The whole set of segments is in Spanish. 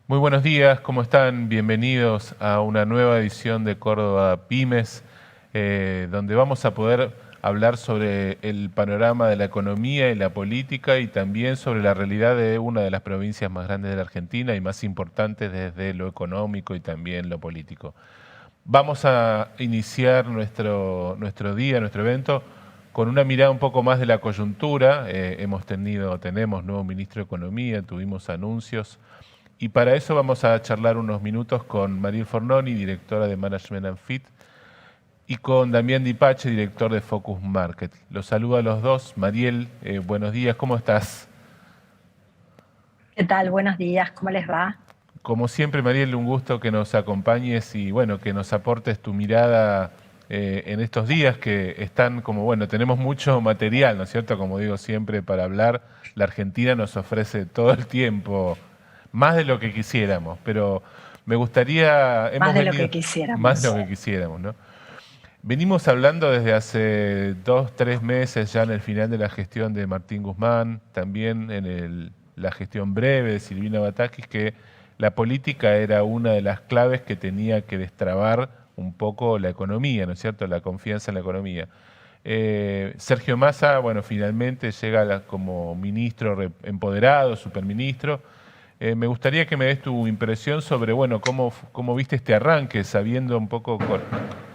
Muy buenos días, ¿cómo están? Bienvenidos a una nueva edición de Córdoba Pymes, donde vamos a poder hablar sobre el panorama de la economía y la política y también sobre la realidad de una de las provincias más grandes de la Argentina y más importantes desde lo económico y también lo político. Vamos a iniciar nuestro día, nuestro evento, con una mirada un poco más de la coyuntura. Tenemos nuevo ministro de Economía, tuvimos anuncios. Y para eso vamos a charlar unos minutos con Mariel Fornoni, directora de Management and Fit, y con Damián Dipache, director de Focus Market. Los saludo a los dos. Mariel, buenos días, ¿cómo estás? ¿Qué tal? Buenos días, ¿cómo les va? Como siempre, Mariel, un gusto que nos acompañes y bueno, que nos aportes tu mirada en estos días que están como, bueno, tenemos mucho material, ¿no es cierto? Como digo siempre, para hablar, la Argentina nos ofrece todo el tiempo más de lo que quisiéramos, pero me gustaría, Más hemos de lo venido que más de quisiéramos. lo que quisiéramos, ¿no? Venimos hablando desde hace 2, 3 meses ya en el final de la gestión de Martín Guzmán, también en la gestión breve de Silvina Batakis, que la política era una de las claves que tenía que destrabar un poco la economía, ¿no es cierto?, la confianza en la economía. Sergio Massa, bueno, finalmente llega como ministro empoderado, superministro. Me gustaría que me des tu impresión sobre, bueno, cómo viste este arranque, sabiendo un poco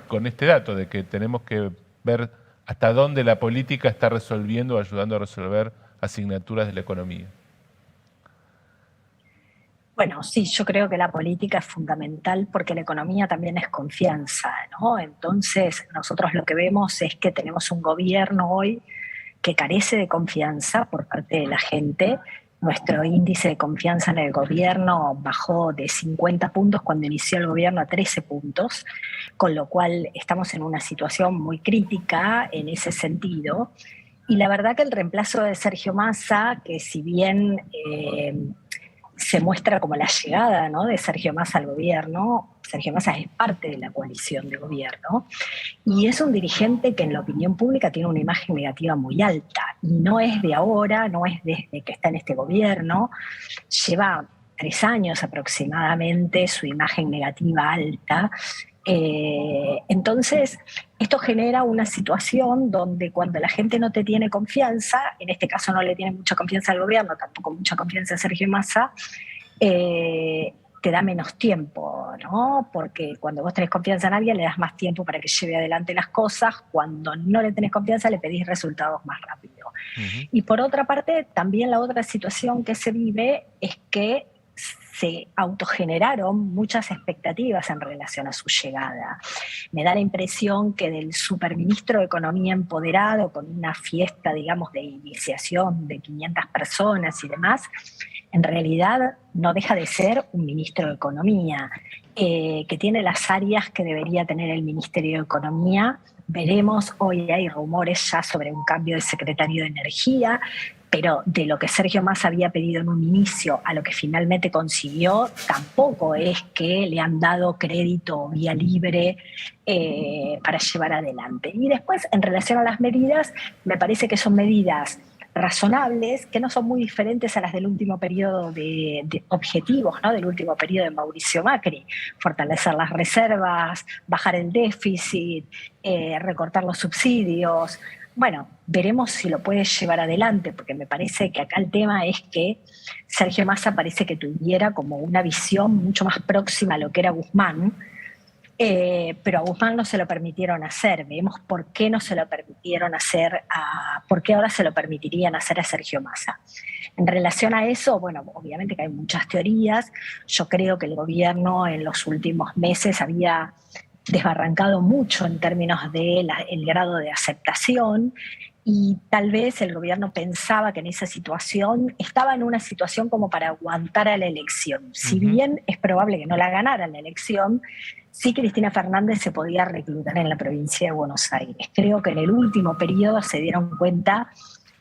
con este dato de que tenemos que ver hasta dónde la política está resolviendo, ayudando a resolver asignaturas de la economía. Bueno, sí, yo creo que la política es fundamental porque la economía también es confianza, ¿no? Entonces, nosotros lo que vemos es que tenemos un gobierno hoy que carece de confianza por parte de la gente. Nuestro índice de confianza en el gobierno bajó de 50 puntos cuando inició el gobierno a 13 puntos, con lo cual estamos en una situación muy crítica en ese sentido. Y la verdad que el reemplazo de Sergio Massa, que si bien se muestra como la llegada, ¿no?, de Sergio Massa al gobierno, Sergio Massa es parte de la coalición de gobierno y es un dirigente que en la opinión pública tiene una imagen negativa muy alta y no es de ahora, no es desde que está en este gobierno, lleva 3 años aproximadamente su imagen negativa alta. Entonces, esto genera una situación donde cuando la gente no te tiene confianza, en este caso no le tiene mucha confianza al gobierno, tampoco mucha confianza a Sergio Massa, te da menos tiempo, ¿no? Porque cuando vos tenés confianza en alguien, le das más tiempo para que lleve adelante las cosas. Cuando no le tenés confianza, le pedís resultados más rápido. Ujú. Y por otra parte, también la otra situación que se vive es que se autogeneraron muchas expectativas en relación a su llegada. Me da la impresión que del superministro de Economía empoderado, con una fiesta, digamos, de iniciación de 500 personas y demás, en realidad no deja de ser un ministro de Economía, que tiene las áreas que debería tener el Ministerio de Economía. Veremos, hoy hay rumores ya sobre un cambio de secretario de Energía, pero de lo que Sergio Massa había pedido en un inicio a lo que finalmente consiguió, tampoco es que le han dado crédito o vía libre para llevar adelante. Y después, en relación a las medidas, me parece que son medidas razonables, que no son muy diferentes a las del último periodo de objetivos, ¿no?, del último periodo de Mauricio Macri: fortalecer las reservas, bajar el déficit, recortar los subsidios. Bueno, veremos si lo puede llevar adelante, porque me parece que acá el tema es que Sergio Massa parece que tuviera como una visión mucho más próxima a lo que era Guzmán, pero a Guzmán no se lo permitieron hacer. Vemos por qué no se lo permitieron hacer, por qué ahora se lo permitirían hacer a Sergio Massa. En relación a eso, bueno, obviamente que hay muchas teorías. Yo creo que el gobierno en los últimos meses había desbarrancado mucho en términos del grado de aceptación y tal vez el gobierno pensaba que en esa situación estaba en una situación como para aguantar a la elección. Si Ujú. bien es probable que no la ganara la elección, sí Cristina Fernández se podía reclutar en la provincia de Buenos Aires. Creo que en el último periodo se dieron cuenta,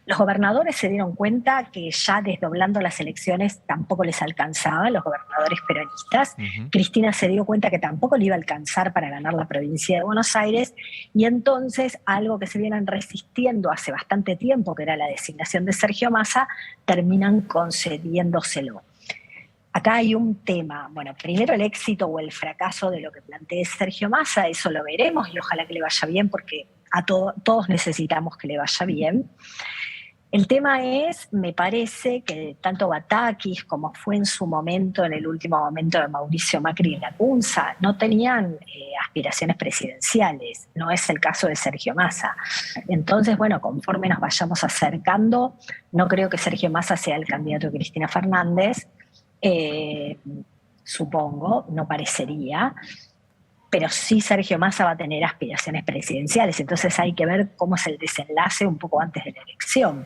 los gobernadores se dieron cuenta que ya desdoblando las elecciones tampoco les alcanzaba, los gobernadores peronistas. Ujú. Cristina se dio cuenta que tampoco le iba a alcanzar para ganar la provincia de Buenos Aires y entonces algo que se vienen resistiendo hace bastante tiempo, que era la designación de Sergio Massa, terminan concediéndoselo. acá hay un tema. Bueno, primero el éxito o el fracaso de lo que plantee Sergio Massa, eso lo veremos y ojalá que le vaya bien porque todos necesitamos que le vaya bien. El tema es, me parece que tanto Batakis como fue en su momento, en el último momento de Mauricio Macri y Lacunza, no tenían aspiraciones presidenciales. No es el caso de Sergio Massa. Entonces, bueno, conforme nos vayamos acercando, no creo que Sergio Massa sea el candidato de Cristina Fernández. Supongo, no parecería. Pero sí Sergio Massa va a tener aspiraciones presidenciales, entonces hay que ver cómo es el desenlace un poco antes de la elección.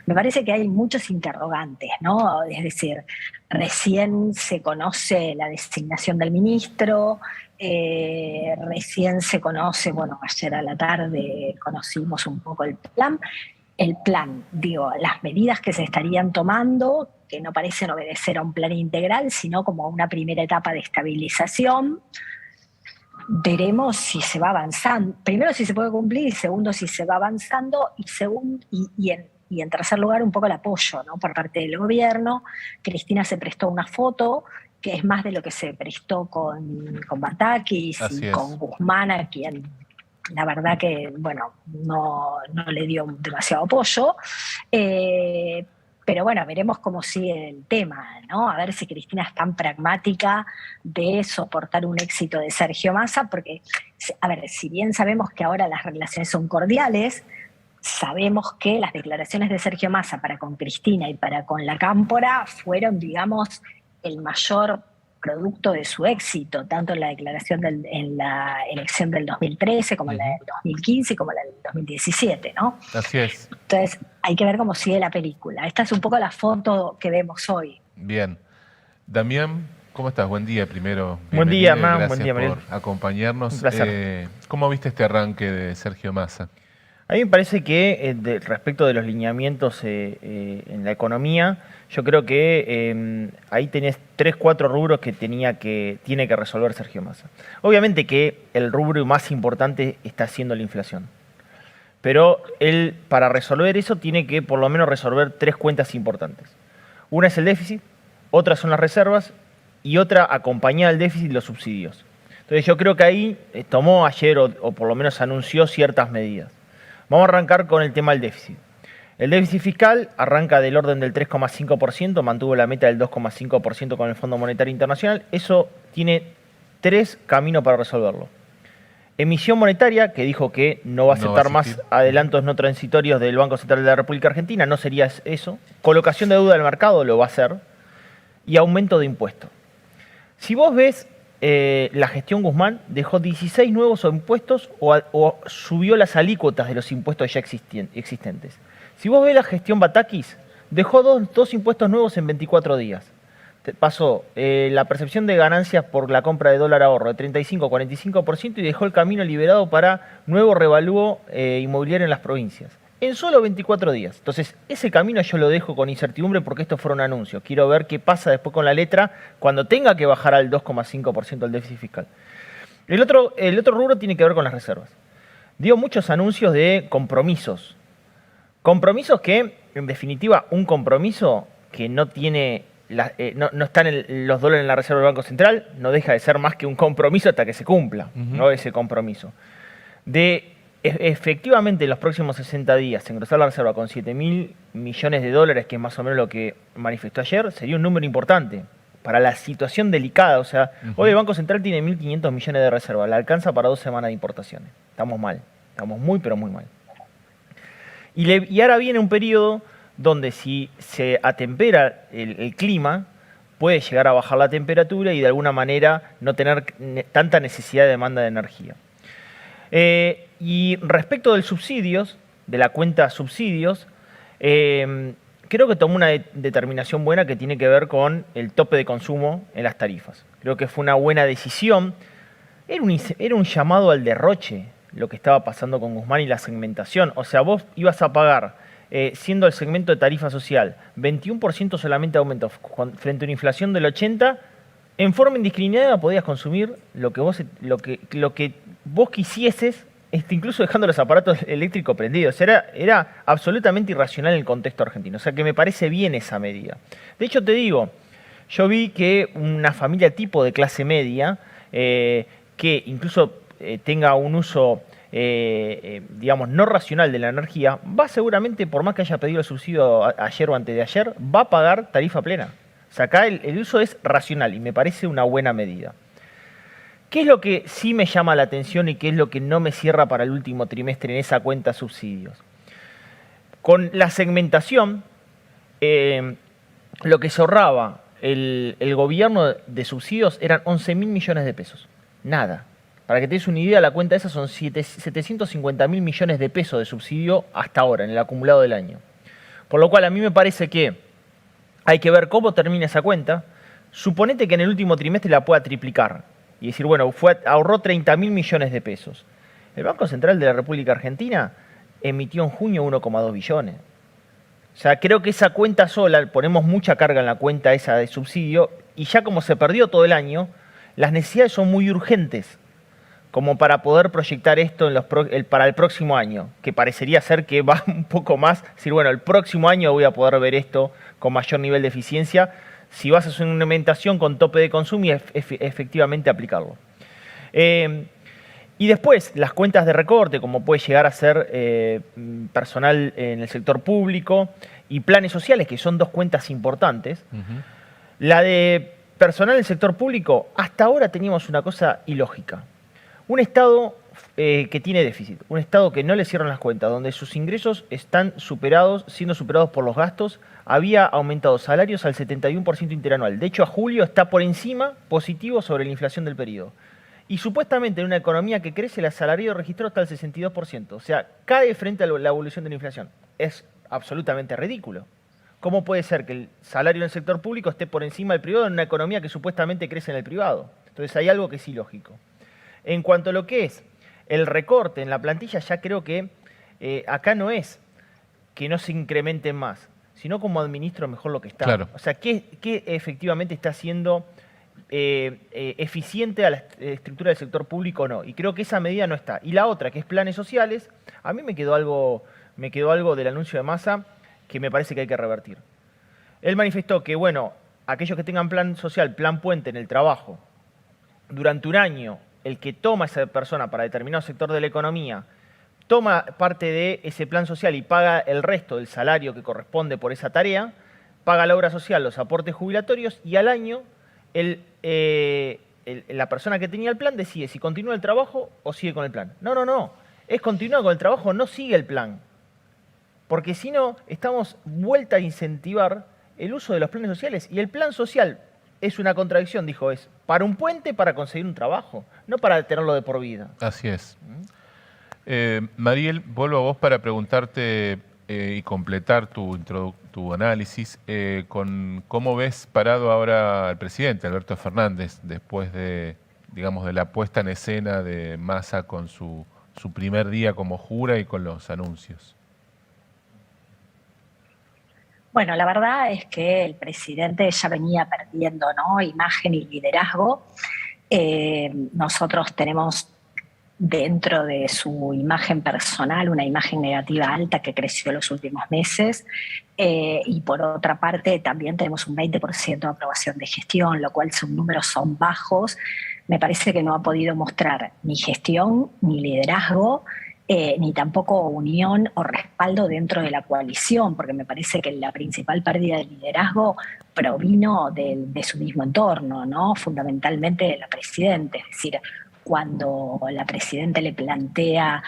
Me parece que hay muchos interrogantes, ¿no? Es decir, recién se conoce la designación del ministro, recién se conoce, bueno, ayer a la tarde conocimos un poco el plan, digo, las medidas que se estarían tomando, que no parecen obedecer a un plan integral, sino como a una primera etapa de estabilización. Veremos si se va avanzando. Primero, si se puede cumplir, y segundo, si se va avanzando, y en tercer lugar, un poco el apoyo, ¿no? Por parte del gobierno. Cristina se prestó una foto, que es más de lo que se prestó con Batakis y con Guzmán, a quien la verdad que, bueno, no le dio demasiado apoyo. Pero bueno, veremos cómo sigue el tema, ¿no? A ver si Cristina es tan pragmática de soportar un éxito de Sergio Massa, porque, a ver, si bien sabemos que ahora las relaciones son cordiales, sabemos que las declaraciones de Sergio Massa para con Cristina y para con la Cámpora fueron, digamos, el mayor producto de su éxito, tanto en la declaración en la elección del 2013 como en la del 2015 como en la del 2017, ¿no? Así es. Entonces hay que ver cómo sigue la película. Esta es un poco la foto que vemos hoy. Bien. Damián, ¿cómo estás? Buen día primero. Buen día, Hernán. Buen día, Mariel. Por acompañarnos. Un placer. ¿Cómo viste este arranque de Sergio Massa? A mí me parece que respecto de los lineamientos en la economía, yo creo que ahí tenés 3, 4 rubros que tiene que resolver Sergio Massa. Obviamente que el rubro más importante está siendo la inflación. Pero él, para resolver eso, tiene que por lo menos resolver 3 cuentas importantes. Una es el déficit, otra son las reservas y otra, acompañada al déficit, los subsidios. Entonces yo creo que ahí tomó ayer o por lo menos anunció ciertas medidas. Vamos a arrancar con el tema del déficit. El déficit fiscal arranca del orden del 3,5%, mantuvo la meta del 2,5% con el Fondo Monetario Internacional. Eso tiene 3 caminos para resolverlo. Emisión monetaria, que dijo que no va a aceptar más adelantos no transitorios del Banco Central de la República Argentina, no sería eso. Colocación de deuda del mercado, lo va a hacer. Y aumento de impuestos. Si vos ves la gestión Guzmán, dejó 16 nuevos impuestos o subió las alícuotas de los impuestos ya existentes. Si vos ves la gestión Batakis, dejó dos impuestos nuevos en 24 días. Pasó la percepción de ganancias por la compra de dólar ahorro de 35 a 45% y dejó el camino liberado para nuevo revalúo inmobiliario en las provincias. En solo 24 días. Entonces, ese camino yo lo dejo con incertidumbre porque esto fueron anuncios. Quiero ver qué pasa después con la letra cuando tenga que bajar al 2,5% el déficit fiscal. El otro rubro tiene que ver con las reservas. Dio muchos anuncios de compromisos. Compromisos que, en definitiva, un compromiso que no tiene... no están los dólares en la reserva del Banco Central, no deja de ser más que un compromiso hasta que se cumpla, ¿no? Ese compromiso. Efectivamente, en los próximos 60 días, engrosar la reserva con 7.000 millones de dólares, que es más o menos lo que manifestó ayer, sería un número importante para la situación delicada. O sea, hoy el Banco Central tiene 1.500 millones de reserva, le alcanza para 2 semanas de importaciones. Estamos mal, estamos muy, pero muy mal. Y ahora viene un periodo donde si se atempera el clima, puede llegar a bajar la temperatura y de alguna manera no tener tanta necesidad de demanda de energía. Y respecto del subsidios, de la cuenta subsidios, creo que tomó una determinación buena que tiene que ver con el tope de consumo en las tarifas. Creo que fue una buena decisión. Era un llamado al derroche lo que estaba pasando con Guzmán y la segmentación. O sea, vos ibas a pagar, siendo el segmento de tarifa social, 21% solamente de aumento frente a una inflación del 80%, en forma indiscriminada podías consumir lo que vos quisieses, incluso dejando los aparatos eléctricos prendidos. Era absolutamente irracional en el contexto argentino. O sea que me parece bien esa medida. De hecho, te digo, yo vi que una familia tipo de clase media, que incluso tenga un uso, digamos, no racional de la energía, va seguramente, por más que haya pedido el subsidio ayer o antes de ayer, va a pagar tarifa plena. O sea, acá el uso es racional y me parece una buena medida. ¿Qué es lo que sí me llama la atención y qué es lo que no me cierra para el último trimestre en esa cuenta subsidios? Con la segmentación, lo que se ahorraba el gobierno de subsidios eran 11.000 millones de pesos. Nada. Para que te des una idea, la cuenta esa son 750.000 millones de pesos de subsidio hasta ahora, en el acumulado del año. Por lo cual a mí me parece que hay que ver cómo termina esa cuenta. Suponete que en el último trimestre la pueda triplicar y decir, bueno, ahorró 30.000 millones de pesos. El Banco Central de la República Argentina emitió en junio 1,2 billones. O sea, creo que esa cuenta sola, ponemos mucha carga en la cuenta esa de subsidio, y ya como se perdió todo el año, las necesidades son muy urgentes como para poder proyectar esto para el próximo año, que parecería ser que va un poco más, decir, bueno, el próximo año voy a poder ver esto con mayor nivel de eficiencia, si vas a hacer una implementación con tope de consumo y efectivamente aplicarlo. Y después, las cuentas de recorte, como puede llegar a ser personal en el sector público y planes sociales, que son dos cuentas importantes. La de personal en el sector público, hasta ahora teníamos una cosa ilógica. Un Estado que tiene déficit, un Estado que no le cierran las cuentas, donde sus ingresos están siendo superados por los gastos, había aumentado salarios al 71% interanual. De hecho, a julio está por encima positivo sobre la inflación del periodo. Y supuestamente en una economía que crece, el asalariado registrado está al 62%. O sea, cae frente a la evolución de la inflación. Es absolutamente ridículo. ¿Cómo puede ser que el salario en el sector público esté por encima del privado en una economía que supuestamente crece en el privado? Entonces hay algo que es ilógico. En cuanto a lo que es el recorte en la plantilla, ya creo que acá no es que no se incrementen más, sino como administro mejor lo que está. Claro. O sea, ¿qué efectivamente está haciendo eficiente a la estructura del sector público o no? Y creo que esa medida no está. Y la otra, que es planes sociales, a mí me quedó algo del anuncio de Massa que me parece que hay que revertir. Él manifestó que, bueno, aquellos que tengan plan social, plan puente en el trabajo, durante un año, el que toma esa persona para determinado sector de la economía, toma parte de ese plan social y paga el resto del salario que corresponde por esa tarea, paga la obra social, los aportes jubilatorios, y al año la persona que tenía el plan decide si continúa el trabajo o sigue con el plan. No. Es continuar con el trabajo, no sigue el plan. Porque si no, estamos vuelta a incentivar el uso de los planes sociales. Y el plan social es una contradicción, dijo, es para un puente para conseguir un trabajo, no para tenerlo de por vida. Así es. Mariel, vuelvo a vos para preguntarte y completar tu análisis con cómo ves parado ahora al presidente Alberto Fernández después de la puesta en escena de Massa con su primer día como jura y con los anuncios. Bueno, la verdad es que el presidente ya venía perdiendo, ¿no?, imagen y liderazgo. Nosotros tenemos dentro de su imagen personal una imagen negativa alta que creció en los últimos meses, y por otra parte también tenemos un 20% de aprobación de gestión, lo cual sus números son bajos. Me parece que no ha podido mostrar ni gestión ni liderazgo, ni tampoco unión o respaldo dentro de la coalición, porque me parece que la principal pérdida de liderazgo provino de su mismo entorno, ¿no? Fundamentalmente de la presidenta. Es decir, cuando la presidenta le plantea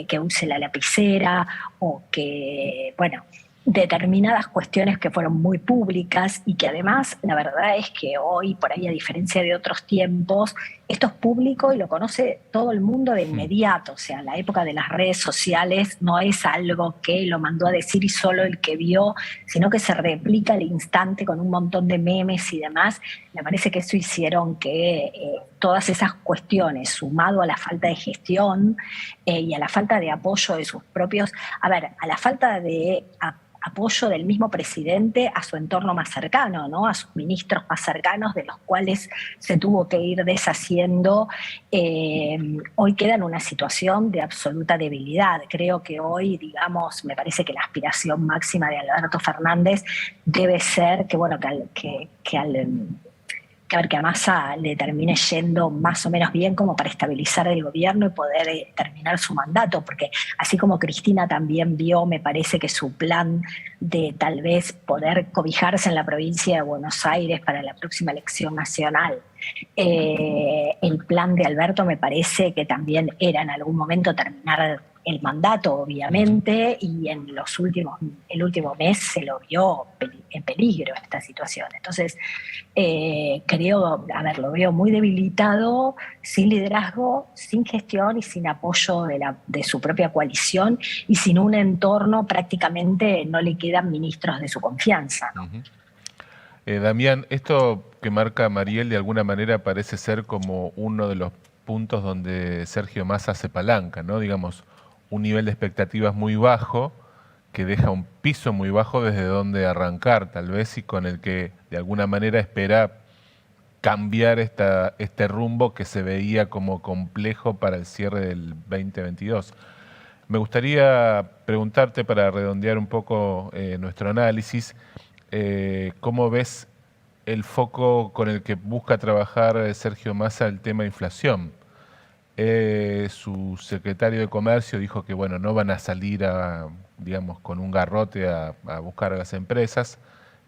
que use la lapicera o que, bueno, determinadas cuestiones que fueron muy públicas y que además la verdad es que hoy, por ahí a diferencia de otros tiempos, esto es público y lo conoce todo el mundo de inmediato. O sea, en la época de las redes sociales no es algo que lo mandó a decir y solo el que vio, sino que se replica al instante con un montón de memes y demás. Me parece que eso hicieron que todas esas cuestiones, sumado a la falta de gestión y a la falta de apoyo de sus propios, a la falta de apoyo del mismo presidente a su entorno más cercano, ¿no? A sus ministros más cercanos, de los cuales se tuvo que ir deshaciendo, hoy queda en una situación de absoluta debilidad. Creo que hoy, digamos, me parece que la aspiración máxima de Alberto Fernández debe ser que a Massa le termine yendo más o menos bien como para estabilizar el gobierno y poder terminar su mandato, porque así como Cristina también vio, me parece que su plan de tal vez poder cobijarse en la provincia de Buenos Aires para la próxima elección nacional, el plan de Alberto me parece que también era en algún momento terminar el mandato, obviamente, y el último mes se lo vio en peligro esta situación. Entonces, lo veo muy debilitado, sin liderazgo, sin gestión y sin apoyo de su propia coalición, y sin un entorno, prácticamente no le quedan ministros de su confianza, ¿no? Damián, esto que marca Mariel de alguna manera parece ser como uno de los puntos donde Sergio Massa se palanca, ¿no? Digamos, un nivel de expectativas muy bajo, que deja un piso muy bajo desde donde arrancar, tal vez, y con el que de alguna manera espera cambiar este rumbo que se veía como complejo para el cierre del 2022. Me gustaría preguntarte, para redondear un poco nuestro análisis, ¿cómo ves el foco con el que busca trabajar Sergio Massa el tema inflación? Su secretario de Comercio dijo que bueno, no van a salir con un garrote a buscar a las empresas,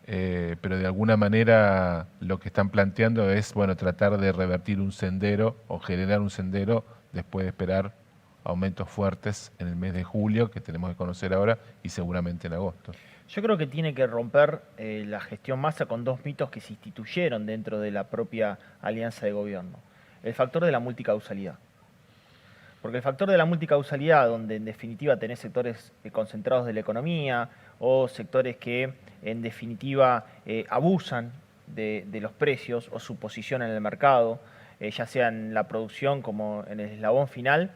pero de alguna manera lo que están planteando es tratar de revertir un sendero o generar un sendero después de esperar aumentos fuertes en el mes de julio, que tenemos que conocer ahora, y seguramente en agosto. Yo creo que tiene que romper la gestión Massa con dos mitos que se instituyeron dentro de la propia alianza de gobierno. El factor de la multicausalidad. Porque el factor de la multicausalidad, donde en definitiva tenés sectores concentrados de la economía o sectores que en definitiva abusan de los precios o su posición en el mercado, ya sea en la producción como en el eslabón final,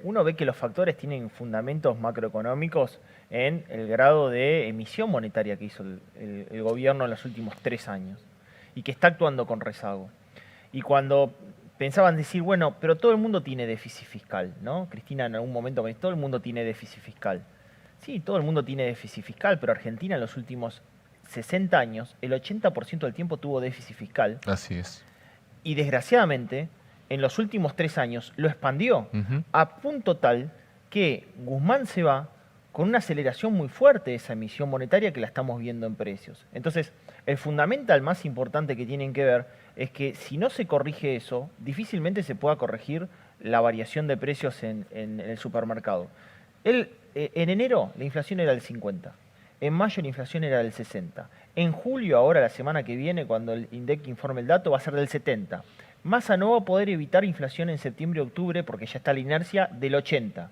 uno ve que los factores tienen fundamentos macroeconómicos en el grado de emisión monetaria que hizo el gobierno en los últimos 3 años y que está actuando con rezago. Y cuando pensaban decir, bueno, pero todo el mundo tiene déficit fiscal, ¿no? Cristina en algún momento me dice, todo el mundo tiene déficit fiscal. Sí, todo el mundo tiene déficit fiscal, pero Argentina en los últimos 60 años, el 80% del tiempo tuvo déficit fiscal. Así es. Y desgraciadamente, en los últimos 3 años lo expandió a punto tal que Guzmán se va con una aceleración muy fuerte de esa emisión monetaria que la estamos viendo en precios. Entonces, el fundamental más importante que tienen que ver es que si no se corrige eso, difícilmente se pueda corregir la variación de precios en el supermercado. En enero la inflación era del 50, en mayo la inflación era del 60, en julio, ahora la semana que viene, cuando el INDEC informe el dato, va a ser del 70. Massa no va a poder evitar inflación en septiembre y octubre porque ya está la inercia del 80.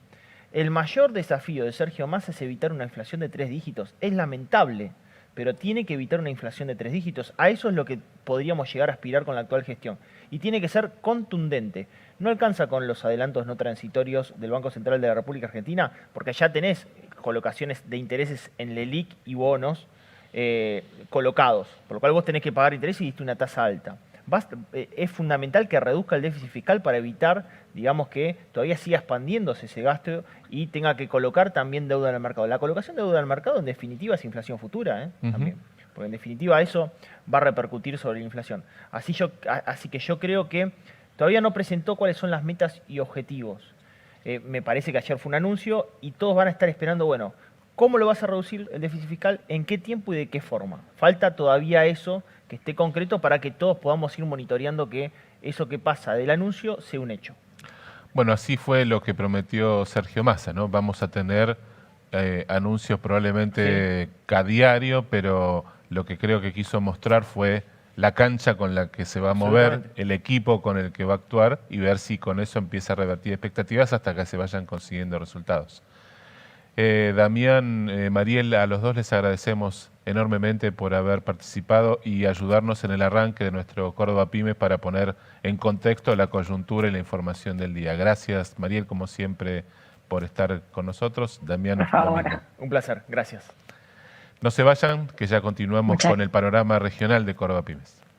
El mayor desafío de Sergio Massa es evitar una inflación de 3 dígitos. Es lamentable, pero tiene que evitar una inflación de 3 dígitos. A eso es lo que podríamos llegar a aspirar con la actual gestión. Y tiene que ser contundente. No alcanza con los adelantos no transitorios del Banco Central de la República Argentina, porque ya tenés colocaciones de intereses en LELIQ y bonos colocados, por lo cual vos tenés que pagar interés y diste una tasa alta. Es fundamental que reduzca el déficit fiscal para evitar, digamos, que todavía siga expandiéndose ese gasto y tenga que colocar también deuda en el mercado. La colocación de deuda en el mercado, en definitiva, es inflación futura, también. Porque en definitiva eso va a repercutir sobre la inflación. Así que yo creo que todavía no presentó cuáles son las metas y objetivos. Me parece que ayer fue un anuncio y todos van a estar esperando, bueno, ¿cómo lo vas a reducir el déficit fiscal? ¿En qué tiempo y de qué forma? Falta todavía eso que esté concreto para que todos podamos ir monitoreando que eso que pasa del anuncio sea un hecho. Bueno, así fue lo que prometió Sergio Massa, ¿no? Vamos a tener anuncios probablemente cada diario, pero lo que creo que quiso mostrar fue la cancha con la que se va a mover, el equipo con el que va a actuar y ver si con eso empieza a revertir expectativas hasta que se vayan consiguiendo resultados. Damián, Mariel, a los dos les agradecemos enormemente por haber participado y ayudarnos en el arranque de nuestro Córdoba Pymes para poner en contexto la coyuntura y la información del día. Gracias, Mariel, como siempre, por estar con nosotros. Damián, Por favor. lo mismo. Un placer, gracias. No se vayan, que ya continuamos con el panorama regional de Córdoba Pymes.